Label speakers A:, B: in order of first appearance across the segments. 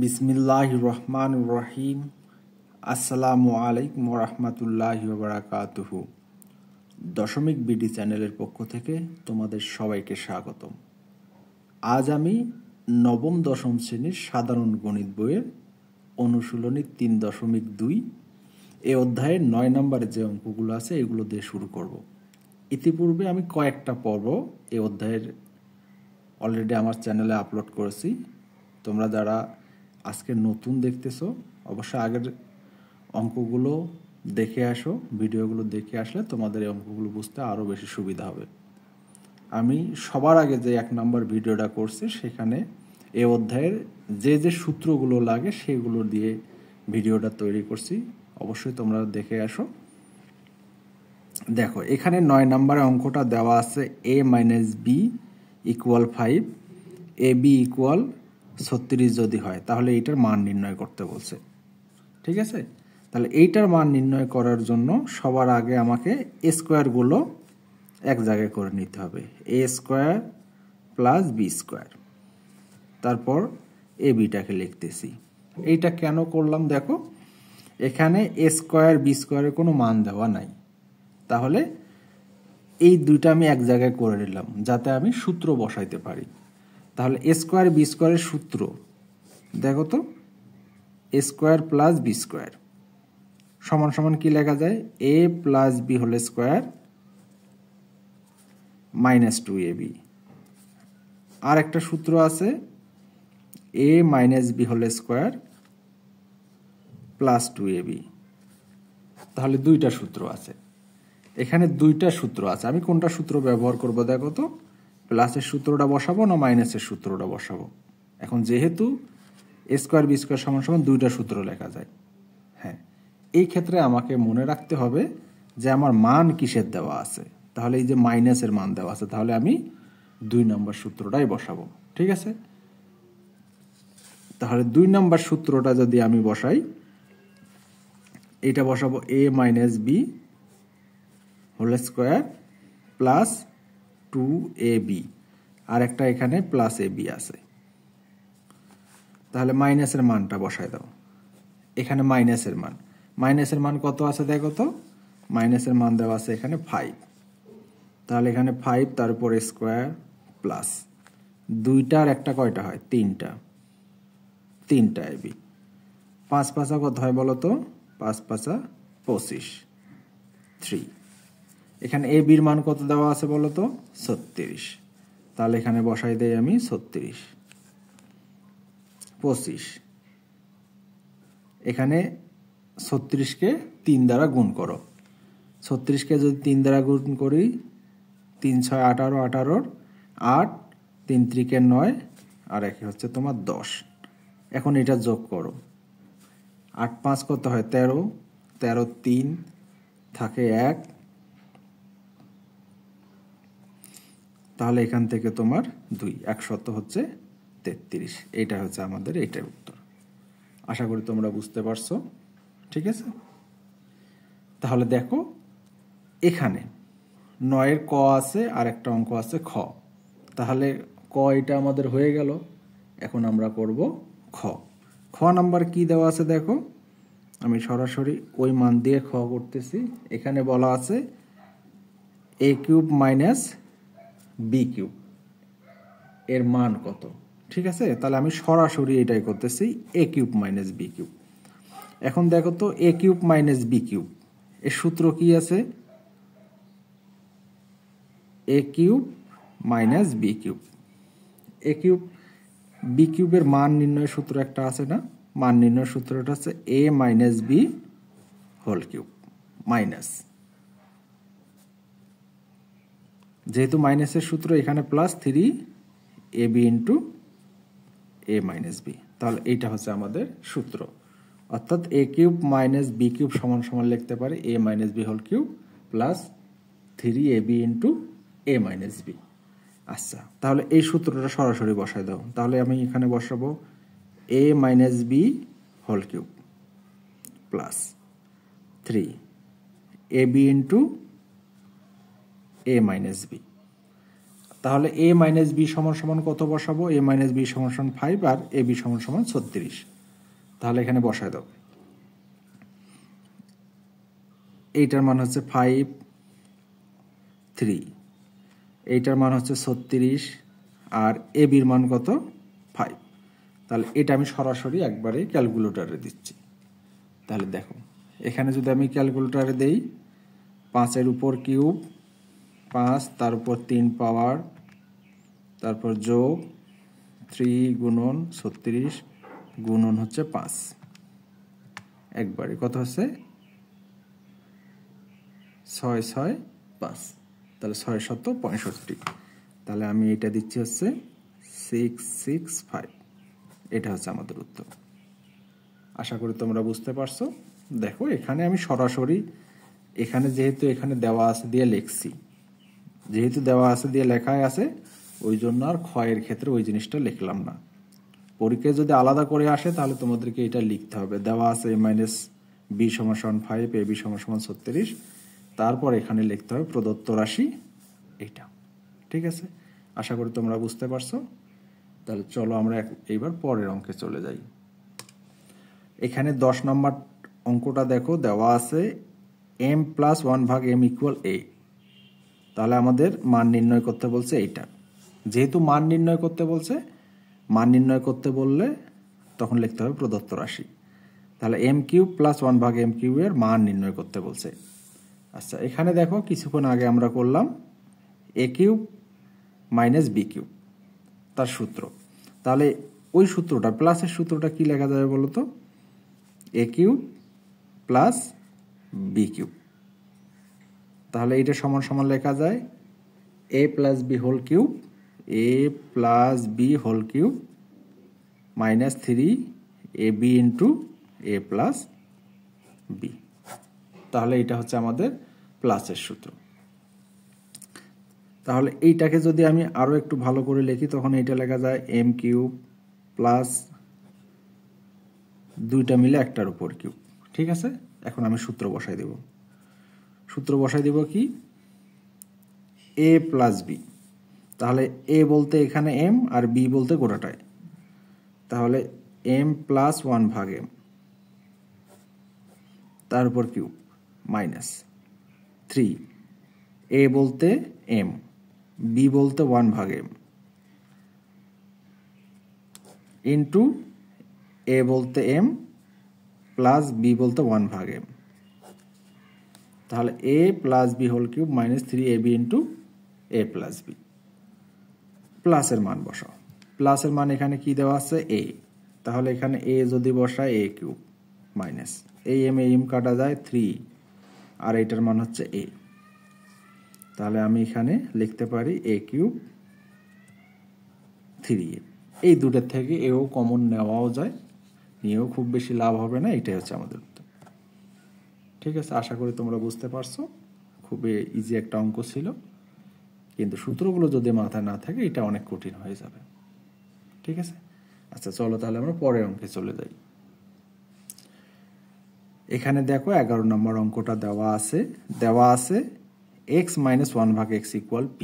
A: বিসমিল্লাহির রহমানির রহিম। আসসালামু আলাইকুম ওয়া রাহমাতুল্লাহি ওয়া বারাকাতুহু। দশমিক বিডি চ্যানেলের পক্ষ থেকে তোমাদের সবাইকে স্বাগতম। আজ আমি নবম দশম শ্রেণীর সাধারণ গণিত বইয়ের অনুশীলনী 3.2 এই অধ্যায়ের 9 নম্বরের যে অঙ্কগুলো আছে এগুলো দিয়ে শুরু করব। ইতিপূর্বে আমি কয়েকটা পর্ব এই অধ্যায়ের অলরেডি আমার চ্যানেলে আপলোড করেছি। তোমরা যারা আজকে নতুন দেখতেছো অবশ্যই আগের অঙ্কগুলো দেখে আসো, ভিডিওগুলো দেখে আসলে তোমাদের এই অঙ্কগুলো বুঝতে আরও বেশি সুবিধা হবে। আমি সবার আগে যে 1 নম্বর ভিডিওটা করছি সেখানে এই অধ্যায়ের যে সূত্রগুলো লাগে সেগুলো দিয়ে ভিডিওটা তৈরি করছি, অবশ্যই তোমরা দেখে আসো। দেখো এখানে 9 নম্বরে অঙ্কটা দেওয়া আছে a - b = 5, ab = 36 যদি হয় তাহলে এইটার মান নির্ণয় করতে বলছে। ঠিক আছে, তাহলে এইটার মান নির্ণয় করার জন্য সবার আগে আমাকে a স্কোয়ারগুলো এক জায়গায় করে নিতে হবে। a square plus b square, তারপর a bটাকে লিখতেছি। এইটা কেন করলাম দেখো, এখানে a স্কোয়ার b স্কোয়ারের কোনো মান দেওয়া নাই, তাহলে এই দুইটা আমি এক জায়গায় করে নিলাম যাতে আমি সূত্র বসাইতে পারি। তাহলে a স্কোয়ার b স্কোয়ারের সূত্র দেখো তো, a square plus b square সমান সমান কি লেখা যায়, a plus b whole square minus 2ab। আর একটা সূত্র আছে a minus b whole square plus 2ab। তাহলে দুইটা সূত্র আছে, এখানে দুইটা সূত্র আছে। আমি কোনটা সূত্র ব্যবহার করব দেখো তো, প্লাসের সূত্রটা বসাবো না মাইনাসের সূত্রটা বসাবো। এখন যেহেতু a স্কোয়ার b স্কোয়ার সমান সমান দুইটা সূত্র লেখা যায়, হ্যাঁ, এই ক্ষেত্রে আমাকে মনে রাখতে হবে যে আমার মান কিসের দেওয়া আছে। তাহলে এই যে মাইনাসের মান দেওয়া আছে, তাহলে আমি 2 নম্বর সূত্রটাই বসাবো। ঠিক আছে, তাহলে 2 নম্বর সূত্রটা যদি আমি বসাই, এটা বসাবো a minus b whole square plus 2ab, আর একটা এখানে প্লাস ab আছে। তাহলে মাইনাসের মানটা বসাই দাও। এখানে মাইনাসের মান কত আছে দেখো তো, মাইনাসের মান দেওয়া আছে এখানে 5। তাহলে এখানে 5 তার উপর স্কোয়ার প্লাস দুইটার একটা কয়টা হয়, তিনটা ab। 5 5 কত হয় বলো তো, 5 5 25, 3। এখানে a বির মান কত দেওয়া আছে বলো তো, 36। তাহলে এখানে বসাই দেই আমি 36, 25। এখানে 36কে 3 দ্বারা গুণ করো। 36কে যদি 3 দ্বারা গুণ করি, 3 6 18, 18 8, 3 3 9, আর একে হচ্ছে তোমার 10। এখন এটা যোগ করো, 8 5 কত হয় 13, 13 3 থাকে 1, তাহলে এখান থেকে তোমার 2, 1 হচ্ছে 33। এইটা হচ্ছে আমাদের এইটার উত্তর। আশা করি তোমরা বুঝতে পারছো। ঠিক আছে, তাহলে দেখো এখানে 9-এর ক আছে আর একটা অঙ্ক আছে খ। তাহলে ক এটা আমাদের হয়ে গেল, এখন আমরা করব খ। খ নাম্বার কি দেওয়া আছে দেখো, আমি সরাসরি ওই মান দিয়ে খ করতেছি। এখানে বলা আছে a cube minus b cube এর মান কত। ঠিক আছে, তাহলে আমি সরাসরি এটাই করতেছি, a cube minus b cube. এখন দেখো তো a cube minus b cube এর সূত্র কি আছে, a cube minus b cube. a cube b কিউবের মান নির্ণয়ের সূত্র একটা আছে না, মান নির্ণয়ের সূত্রটা হচ্ছে a minus b whole cube minus, যেহেতু মাইনাসের সূত্র এখানে plus 3ab into a minus b। তাহলে এইটা হচ্ছে আমাদের সূত্র, অর্থাৎ a cube minus b cube সমান সমান লিখতে পারি a minus b whole cube plus 3ab into a minus b। আচ্ছা, তাহলে এই সূত্রটা সরাসরি বসাই দাও। তাহলে আমি এখানে বসাবো a minus b whole cube plus 3ab into a minus b। তাহলে a মাইনাস বি সমান সমান কত বসাবো? a মাইনাস বি সমান সমান 5 আর ab সমান সমান 36। তাহলে এখানে বসায় দাও। এইটার মান হচ্ছে 5 3, এইটার মান হচ্ছে 36 আর এবির মান কত? 5। তাহলে এটা আমি সরাসরি একবারে ক্যালকুলেটরে দিচ্ছি। তাহলে দেখো এখানে যদি আমি ক্যালকুলেটরে দেই 5 উপর কিউব 5, তার উপর 3 পাওয়ার, তারপর যোগ 3 গুণন 36 গুণন হচ্ছে 5, একবারে কত হচ্ছে 6 6 5, তাহলে 6 7 65। তাহলে আমি এটা দিচ্ছি হচ্ছে 665। এটা হচ্ছে আমাদের উত্তর। আশা করি তোমরা বুঝতে পারছো। দেখো এখানে আমি সরাসরি এখানে যেহেতু এখানে দেওয়া আছে দিয়ে লিখছি, যেহেতু দেওয়া আছে দিয়ে লেখাই আছে ওই জন্য আর ক্ষয়ের ক্ষেত্রে ওই জিনিসটা লিখলাম না। পরীক্ষায় যদি আলাদা করে আসে তাহলে তোমাদেরকে এটা লিখতে হবে, দেওয়া আছে a মাইনাস বি সমান সমান 5, ab সমান সমান 36, তারপর এখানে লিখতে হবে প্রদত্ত রাশি এটা। ঠিক আছে, আশা করি তোমরা বুঝতে পারছো। তাহলে চলো আমরা এইবার পরের অঙ্কে চলে যাই। এখানে 10 নম্বর অঙ্কটা দেখো, দেওয়া আছে m plus 1/m equal a। তাহলে আমাদের মান নির্ণয় করতে বলছে এইটা। যেহেতু মান নির্ণয় করতে বলছে, মান নির্ণয় করতে বললে তখন লিখতে হবে প্রদত্ত রাশি। তাহলে m কিউব প্লাস 1/m কিউবের মান নির্ণয় করতে বলছে। আচ্ছা এখানে দেখো কিছুক্ষণ আগে আমরা করলাম a cube minus b cube তার সূত্র। তাহলে ওই সূত্রটা প্লাসের সূত্রটা কি লেখা যাবে বলো তো? a cube plus b cube. তাহলে এটা সমান সমান লেখা যায় a plus b whole cube, a plus b whole cube minus 3ab into a plus b. তাহলে এটা হচ্ছে আমাদের প্লাসের সূত্র। তাহলে এইটাকে যদি আমি আরো একটু ভালো করে লিখি তখন এটা লেখা যায় m কিউব প্লাস দুইটা মিলে একটার উপর কিউব। ঠিক আছে, এখন আমি সূত্র বসাই দেব। সূত্র বসাই দেব কি? a plus b. তাহলে a বলতে এখানে m আর b বলতে গোটাটায়, তাহলে m প্লাস 1/m তার উপর কিউব মাইনাস 3, a বলতে m, b বলতে 1/m ইন্টু a বলতে m প্লাস b বলতে 1/m। তাহলে a plus b whole cube minus 3ab into a plus b. প্লাসের মান বসাও। প্লাসের মান এখানে কি দেওয়া আছে? a। তাহলে এখানে a যদি বসায় a কিউব মাইনাস এই m কাটা যায় 3 আর এটার মান হচ্ছে a। তাহলে আমি এখানে লিখতে পারি a কিউব 3a। এই দুটোর থেকে এও কমন নেওয়াও যায়, নিয়েও খুব বেশি লাভ হবে না। এটাই হচ্ছে আমাদের উত্তর। ঠিক আছে, আশা করি তোমরা বুঝতে পারছো। খুবই ইজি একটা অঙ্ক ছিল, কিন্তু সূত্রগুলো যদি মাথায় না থাকে এটা অনেক কঠিন হয়ে যাবে। ঠিক আছে, আচ্ছা চলো তাহলে আমরা পরের অঙ্কে চলে যাই। এখানে দেখো 11 নম্বর অঙ্কটা দেওয়া আছে x minus 1/x equal p।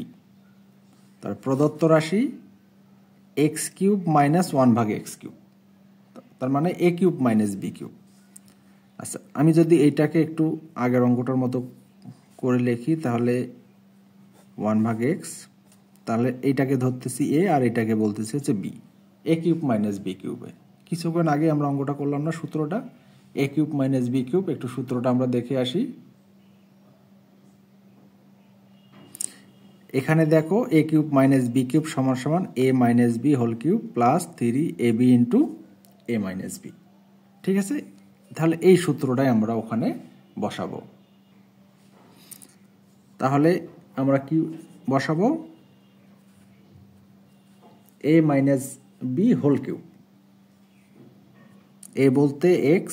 A: তার প্রদত্ত রাশি x cube minus 1/x cube, তার মানে a cube minus b cube. আচ্ছা আমি যদি এইটাকে একটু আগের অঙ্কটার মতো করে লিখি তাহলে 1/x, তাহলে এইটাকে ধরতেছি a আর এটাকে বলতেছি হচ্ছে b, a cube minus b কিউবে। কিছুক্ষণ আগে আমরা অঙ্কটা করলাম না সূত্রটা, a cube minus b cube. একটু সূত্রটা আমরা দেখে আসি। এখানে দেখো a cube minus b cube সমান সমান a minus b whole cube plus 3ab into a minus b। ঠিক আছে, তাহলে এই সূত্রটাই আমরা ওখানে বসাবো। তাহলে আমরা কি বসাবো? a minus b whole cube, a বলতে x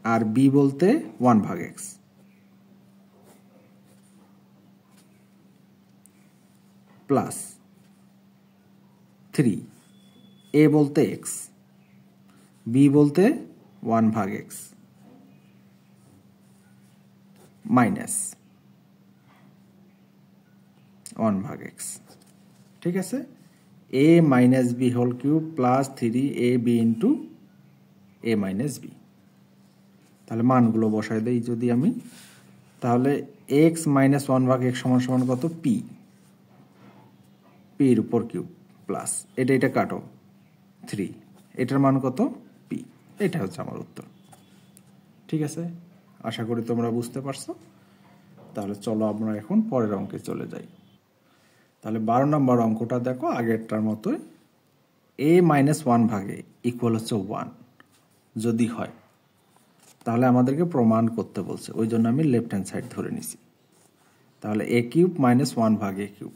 A: আর b বলতে 1/x প্লাস 3, a বলতে x, b বলতে 1/x মাইনাস 1/x। ঠিক আছে, a minus B whole cube plus 3ab into a minus b. তাহলে মানগুলো বসাই দেই যদি আমি, তাহলে x মাইনাস 1 ভাগ x সমান সমান কত, p, p এর উপর কিউব প্লাস এটা কাটো 3, এটার মান কত, p। এটা হচ্ছে আমার উত্তর। ঠিক আছে, আশা করি তোমরা বুঝতে পারছো। তাহলে চলো আমরা এখন পরের অঙ্কে চলে যাই। তাহলে 12 নম্বর অঙ্কটা দেখো আগেরটার মতোই, a মাইনাস 1 ভাগে ইকুয়াল হচ্ছে 1 যদি হয়, তাহলে আমাদেরকে প্রমাণ করতে বলছে, ওই জন্য আমি লেফট হ্যান্ড সাইড ধরে নিছি। তাহলে a কিউব মাইনাস 1 ভাগে a কিউব,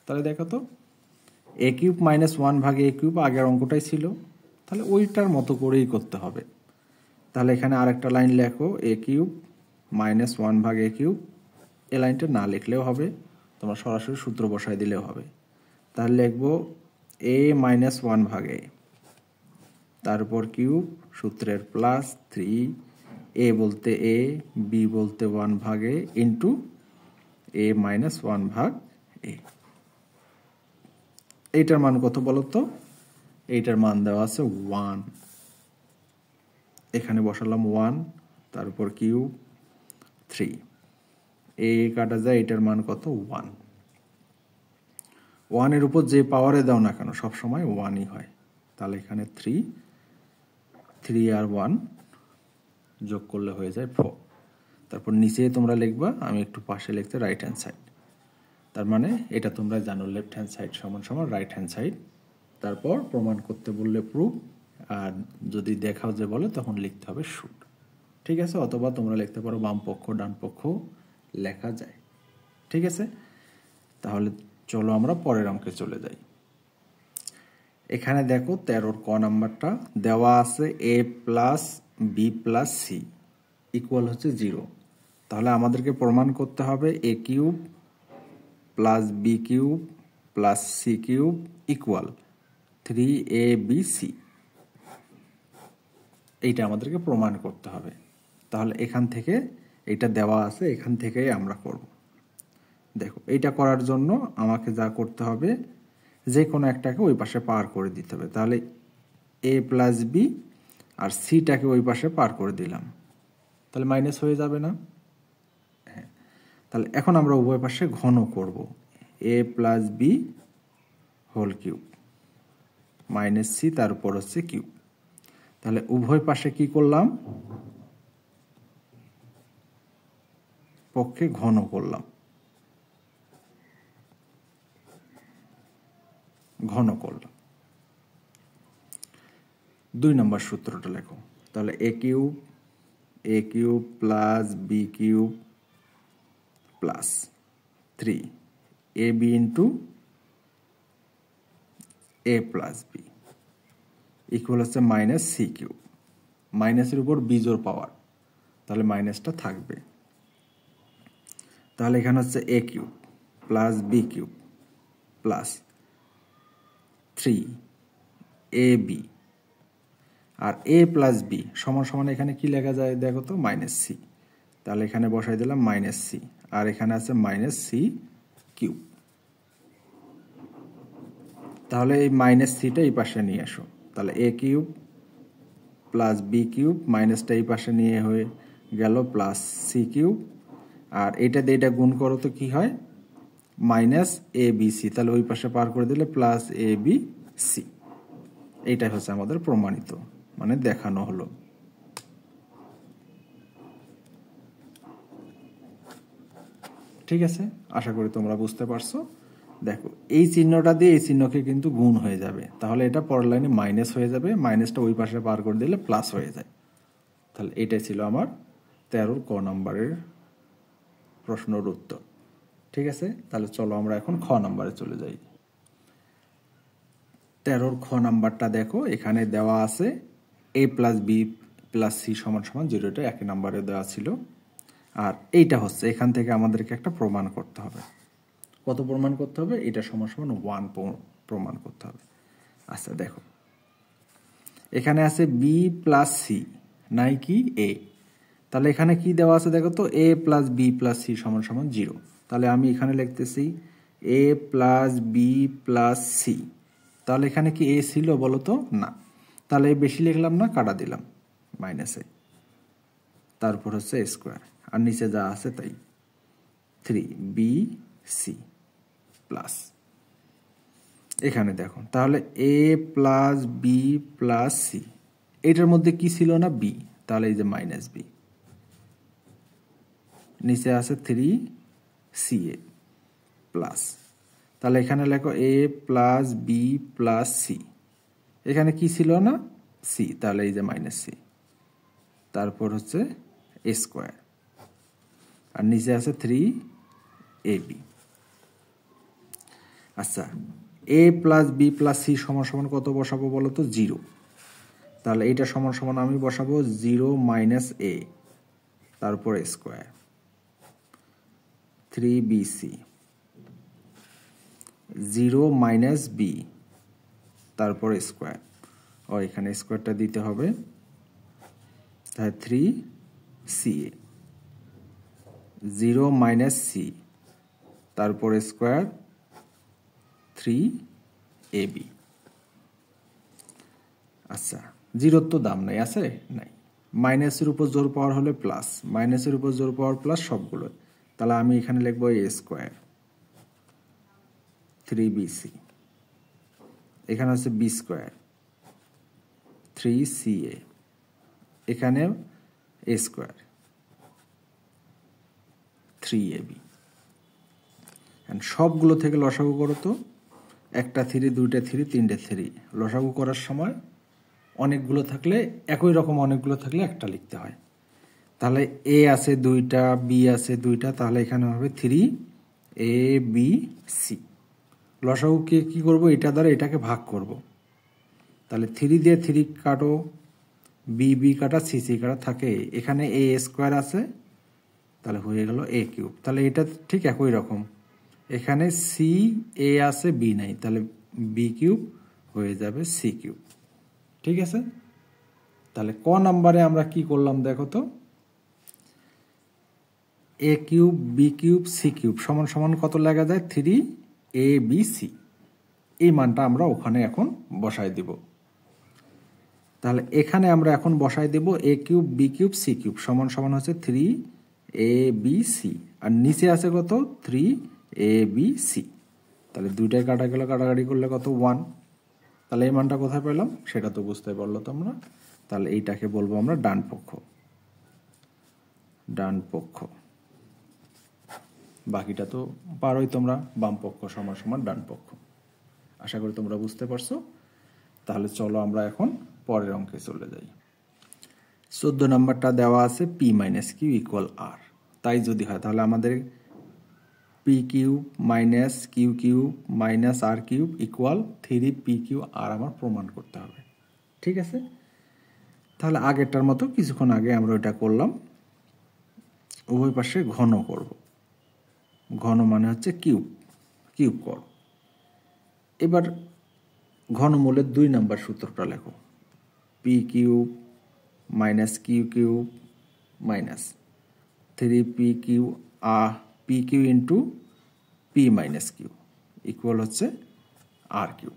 A: তাহলে দেখো তো a কিউব মাইনাস 1 ভাগে a কিউব আগের অঙ্কটাই ছিল, তাহলে ওইটার মতো করেই করতে হবে। তাহলে এখানে আরেকটা লাইন লেখো, a কিউব মাইনাস 1 ভাগে a কিউব, এই লাইনটা না লিখলেও হবে, তোমরা সরাসরি সূত্র বসায় দিলেও হবে। তাহলে লিখবো a মাইনাস 1 ভাগে, তারপর কিউব, সূত্রের প্লাস 3, a বলতে a, b বলতে 1 ভাগে ইন্টু a মাইনাস 1 ভাগ a। এইটার মান কত বলো তো, এইটার মান দেওয়া আছে 1, এখানে বসালাম 1, তারপর কিউব 3, a কাটা যায়, এটার মান কত 1। 1 এর উপর যে পাওয়ারে দাও না কেন সবসময় 1ই হয়। তাহলে এখানে 3 আর 1 যোগ করলে হয়ে যায় 4। তারপর নিচে তোমরা লিখবা, আমি একটু পাশে লিখতে রাইট হ্যান্ড সাইড, তার মানে এটা তোমরা জানো লেফট হ্যান্ড সাইড সমান সমান রাইট হ্যান্ড সাইড। তারপর প্রমাণ করতে বললে প্রুফ, আর যদি দেখাও যে বলে তখন লিখতে হবে শুড। ঠিক আছে, অথবা তোমরা লিখতে পারো বাম পক্ষ ডান পক্ষ লেখা যায়। ঠিক আছে, তাহলে চলো আমরা পরের অঙ্কে চলে যাই। এখানে দেখো 13 ক নাম্বারটা দেওয়া আছে a plus b plus c equal হচ্ছে 0। তাহলে আমাদেরকে প্রমাণ করতে হবে a cube plus b cube plus c cube equal 3abc, এইটা আমাদেরকে প্রমাণ করতে হবে। তাহলে এখান থেকে এটা দেওয়া আছে, এখান থেকেই আমরা করব। দেখো এইটা করার জন্য আমাকে যা করতে হবে, যে কোনো একটাকে ওই পাশে পার করে দিতে হবে। তাহলে a প্লাস বি আর সিটাকে ওই পাশে পার করে দিলাম, তাহলে মাইনাস হয়ে যাবে না? হ্যাঁ, তাহলে এখন আমরা উভয় পাশে ঘন করব, a plus b whole cube minus c, তার উপর হচ্ছে কিউব। তাহলে উভয় পাশে কি করলাম, পক্ষে ঘন করলাম, ঘন করলাম। 2 নম্বর সূত্রটা লেখো, তাহলে a cube plus b cube plus 3ab into a plus b equal হচ্ছে মাইনাস সি কিউব। মাইনাসের উপর বিজোড় পাওয়ার, তাহলে মাইনাসটা থাকবে। তাহলে এখানে হচ্ছে a cube plus b cube plus 3ab, আর a প্লাস বি সমান সমান এখানে কি লেখা যায় দেখো তো, মাইনাস সি। তাহলে এখানে বসাই দিলাম মাইনাস সি, আর এখানে আছে মাইনাস সি কিউব। তাহলে এই মাইনাস সিটা এই পাশে নিয়ে আসো, তাহলে a cube plus b cube মাইনাসটা এই পাশে নিয়ে হয়ে গেল প্লাস সি কিউব, আর এটা দিয়ে এটা গুণ করো তো কি হয়, মাইনাস এ বি সি। তাহলে ওই পাশে পার করে দিলে প্লাস এ বি সি। এইটাই হচ্ছে আমাদের প্রমাণিত, মানে দেখানো হলো। ঠিক আছে, আশা করি তোমরা বুঝতে পারছো। দেখো এই চিহ্নটা দিয়ে এই চিহ্নকে কিন্তু গুণ হয়ে যাবে, তাহলে এটা পরের লাইনে মাইনাস হয়ে যাবে, মাইনাসটা ওই পাশে পার করে দিলে প্লাস হয়ে যায়। তাহলে এটাই ছিল আমার 13 ক নম্বরের প্রশ্নের উত্তর। ঠিক আছে, তাহলে চলো আমরা এখন খ নম্বরে চলে যাই। 13 খ নাম্বারটা দেখো, এখানে দেওয়া আছে a plus b plus c সমান সমান 0, এটা 1 নম্বরে দেওয়া ছিল। আর এইটা হচ্ছে এখান থেকে আমাদেরকে একটা প্রমাণ করতে হবে। কত প্রমাণ করতে হবে, এটা সমান সমান 1 প্রমাণ করতে হবে। আচ্ছা দেখো এখানে আছে বি প্লাস সি নাই কি এ, তাহলে এখানে কি দেওয়া আছে দেখো তো, a plus b plus c সমান সমান 0। তাহলে আমি এখানে লিখতেছি a plus b plus c. তাহলে এখানে কি এ ছিল বলো তো? না। তাহলে বেশি লিখলাম না, কাটা দিলাম মাইনাস এ, তারপর হচ্ছে এ স্কোয়ার, আর নিচে যা আছে তাই, 3bc প্লাস, এখানে দেখো তাহলে এ প্লাস বি প্লাস সি, এটার মধ্যে কি ছিল না? বি, তাহলে এই যে মাইনাস বি, নিচে আছে 3ca প্লাস, তাহলে এখানে লেখো এ প্লাস বি প্লাস সি, এখানে কি ছিল না? সি, তাহলে এই যে মাইনাস সি, তারপর হচ্ছে এ স্কোয়ার, আর নিচে আছে 3ab। আচ্ছা, এ প্লাস বি প্লাস সি সমান সমান কত বসাবো বলো তো? 0। তাহলে এইটা সমান সমান আমি বসাবো 0 মাইনাস এ, তারপর স্কোয়ার, 3bc, 0 মাইনাস বি, তারপর স্কোয়ার, ও এখানে স্কোয়ারটা দিতে হবে, তাহলে 3ca, 0 মাইনাস সি, তারপর স্কোয়ার, 3ab। আচ্ছা, জিরোর তো দাম নাই, আছে? নাই। মাইনাসের উপর জোর পাওয়ার হলে প্লাস, মাইনাসের উপর জোর পাওয়ার প্লাস সবগুলো, তাহলে আমি এখানে লিখবো এ স্কোয়ার, 3bc, এখানে হচ্ছে বি স্কোয়ার, 3ca, এখানে এ স্কোয়ার, 3ab। সবগুলো থেকে লসাগু করো তো, একটা 3, দুইটা 3, তিনটে 3, লসাগু করার সময় অনেকগুলো থাকলে, একই রকম অনেকগুলো থাকলে একটা লিখতে হয়। তাহলে এ আছে দুইটা, বি আছে দুইটা, তাহলে এখানে হবে 3abc। লসাগুকে কি করব? এটা দ্বারা এটাকে ভাগ করব, তাহলে 3 দিয়ে 3 কাটো, বি কাটা, সি কাটা থাকে, এখানে এ স্কোয়ার আছে, তাহলে হয়ে গেল এ কিউব। তাহলে এটা ঠিক একই রকম, এখানে সি এ আছে, বি নাই, তাহলে বি কিউব হয়ে যাবে সি কিউব। ঠিক আছে? তাহলে ক নাম্বারে আমরা কি করলাম দেখো তো, A cube B cube C cube সমান সমান কত লেখা যায়? 3abc। এই মানটা আমরা ওখানে এখন বসাই দিব। তাহলে এখানে আমরা এখন বসাই দেব A cube B cube C cube সমান সমান হচ্ছে 3abc, আর নিচে আছে কত? 3abc। তাহলে দুইটাই কাটা গেল, কাটাকাটি করলে কত? 1। তাহলে এই মানটা কোথায় পেলাম সেটা তো বুঝতে পারলো তোমরা। তাহলে এইটাকে বলবো আমরা ডান পক্ষ, ডান পক্ষ। বাকিটা তো পারোই তোমরা, বাম পক্ষ সমান সমান ডান পক্ষ। আশা করি তোমরা বুঝতে পারছো। তাহলে চলো আমরা এখন পরের অঙ্কে চলে যাই। 14 নম্বরটা দেওয়া আছে P minus Q equal R. তাই যদি হয় তাহলে আমাদের P Q minus Q Q minus R cube equal 3পি কিউ আর আমার প্রমাণ করতে হবে। ঠিক আছে? তাহলে আগেরটার মতো কিছুক্ষণ আগে আমরা ওইটা করলাম, উভয় পাশে ঘন করব। ঘন মানে হচ্ছে কিউব, কিউব করো। এবার ঘনমূলের 2 নম্বর সূত্রটা লেখো, P cube minus Q cube minus 3পি Q P Q into P minus Q equal হচ্ছে আর কিউ।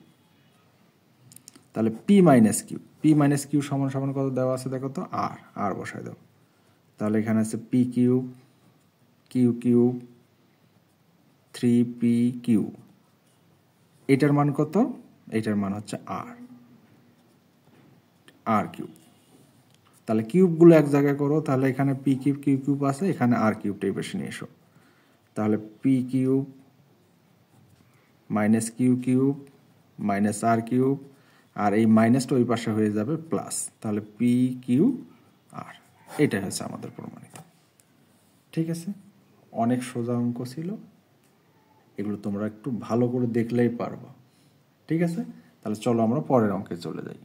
A: তাহলে পি মাইনাস কিউ সমান সমান কত দেওয়া আছে দেখো তো? আর বসায় দাও। তাহলে এখানে আছে পি কিউব কিউ কিউব 3পি কিউ, এটার মান কত? এটার মান হচ্ছে আর কিউব। তাহলে কিউবগুলো এক জায়গায় করো, তাহলে এখানে পি কিউব কিউ কিউব আছে, এখানে আর কিউবটাই বেশি নিয়ে এসো। তাহলে P cube minus Q cube minus R cube, আর এই মাইনাসটা ওই পাশে হয়ে যাবে প্লাস, তাহলে পি কিউ আর। এটাই হচ্ছে আমাদের প্রমাণিত। ঠিক আছে? অনেক সোজা অঙ্ক ছিল, এগুলো তোমরা একটু ভালো করে দেখলেই পারবো। ঠিক আছে? তাহলে চলো আমরা পরের অঙ্কে চলে যাই।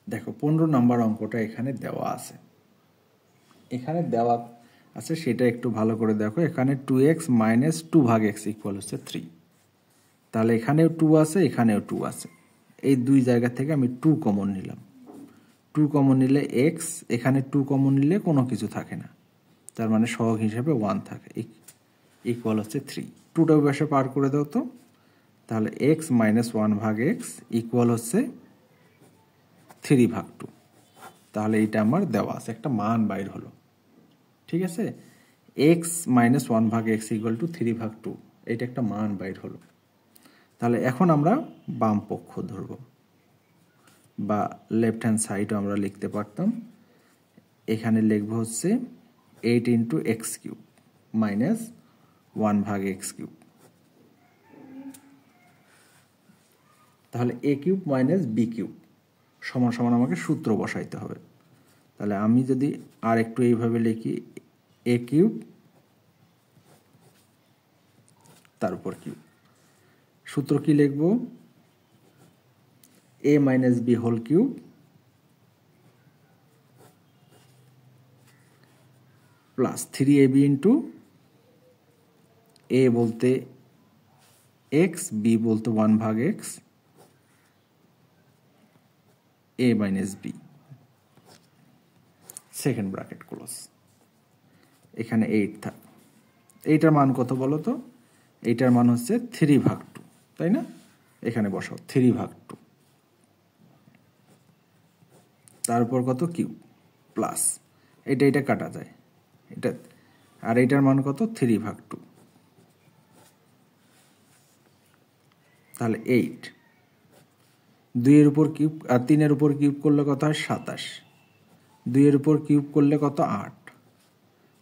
A: দেখো 15 নম্বর অঙ্কটা এখানে দেওয়া আছে, এখানে দেওয়া আছে সেটা একটু ভালো করে দেখো। এখানে 2x মাইনাস 2 ভাগ x ইকুয়াল হচ্ছে 3। তাহলে এখানেও 2 আছে, এখানেও 2 আছে, এই দুই জায়গা থেকে আমি 2 কমন নিলাম। 2 কমন নিলে x, এখানে 2 কমন নিলে কোনো কিছু থাকে না, তার মানে সহগ হিসেবে 1 থাকে, ইকুয়াল হচ্ছে 3। 2টা পাশে পার করে দাও তো, তাহলে এক্স মাইনাস 1/x ইকুয়াল হচ্ছে 3/2। তাহলে এটা আমার দেওয়া আছে, একটা মান বাইর হলো। ঠিক আছে, x minus 1/x equal to 3/2, এটা একটা মান বাইর হলো। তাহলে এখন আমরা বাম পক্ষ ধরব, বা লেফট হ্যান্ড সাইডও আমরা লিখতে পারতাম। এখানে লিখব হচ্ছে 8 into x cube minus 1/x cube. তাহলে এ কিউব মাইনাস বি কিউব সমান সমান আমাকে সূত্র বসাইতে হবে। তাহলে আমি যদি আর একটু এইভাবে লিখি, এ কিউব তার উপর কিউব, সূত্র কি লিখব, A minus B whole cube plus 3ab into A বলতে এক্স, বি বলতে 1/x, A minus B, second bracket close. এখানে 8 থাক। এইটার মান কত বলো তো? এইটার মান হচ্ছে 3/2, তাই না? এখানে বসাও 3/2, তারপর কত কিউব প্লাস এটা কাটা যায়, এটা, আর এইটার মান কত 3/2, তাহলে 8। 2 এর উপর কিউব আর 3 এর উপর কিউব করলে কত হয় 27, 2 এর উপর কিউব করলে কত 8,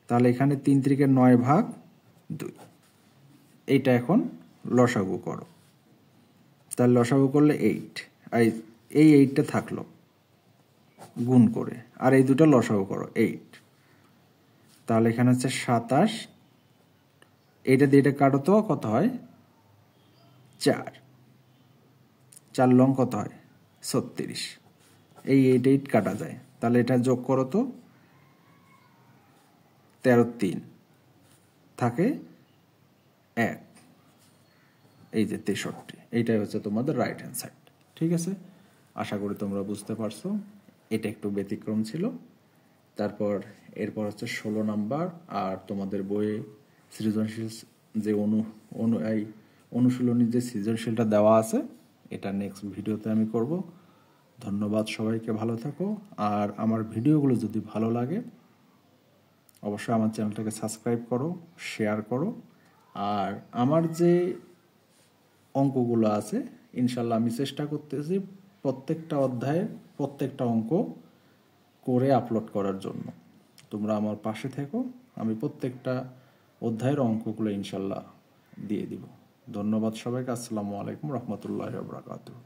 A: তাহলে এখানে 3 × 9/2। এইটা এখন লসাগু করো, তাহলে লসাগু করলে 8, আর এই 8টা থাকলো গুণ করে, আর এই দুটো লসাগু করো 8, তাহলে এখানে হচ্ছে 27, এইটা দিয়ে এটা কাটো তো কত হয় 4, 4 লং কত হয় 36, এই 8 কাটা যায়, তাহলে এটা যোগ করো তো 13 3 থাকে 1, এই যে 63, এইটাই হচ্ছে তোমাদের রাইট হ্যান্ড সাইড। ঠিক আছে, আশা করি তোমরা বুঝতে পারছো। এটা একটু ব্যতিক্রম ছিল। তারপর এরপর হচ্ছে 16 নাম্বার, আর তোমাদের বইয়ে সৃজনশীল যে অনুশীলনী যে সৃজনশীলটা দেওয়া আছে, এটা নেক্সট ভিডিওতে আমি করব। ধন্যবাদ সবাইকে, ভালো থাকো। আর আমার ভিডিওগুলো যদি ভালো লাগে অবশ্যই আমার চ্যানেলটাকে সাবস্ক্রাইব করো, শেয়ার করো। আর আমার যে অঙ্কগুলো আছে ইনশাল্লাহ আমি চেষ্টা করতেছি প্রত্যেকটা অধ্যায়ের প্রত্যেকটা অঙ্ক করে আপলোড করার জন্য। তোমরা আমার পাশে থেকো, আমি প্রত্যেকটা অধ্যায়ের অঙ্কগুলো ইনশাল্লাহ দিয়ে দিব। ধন্যবাদ সবাইকে। আসসালামু আলাইকুম রহমতুল্লাহি ওয়া বারাকাতুহু।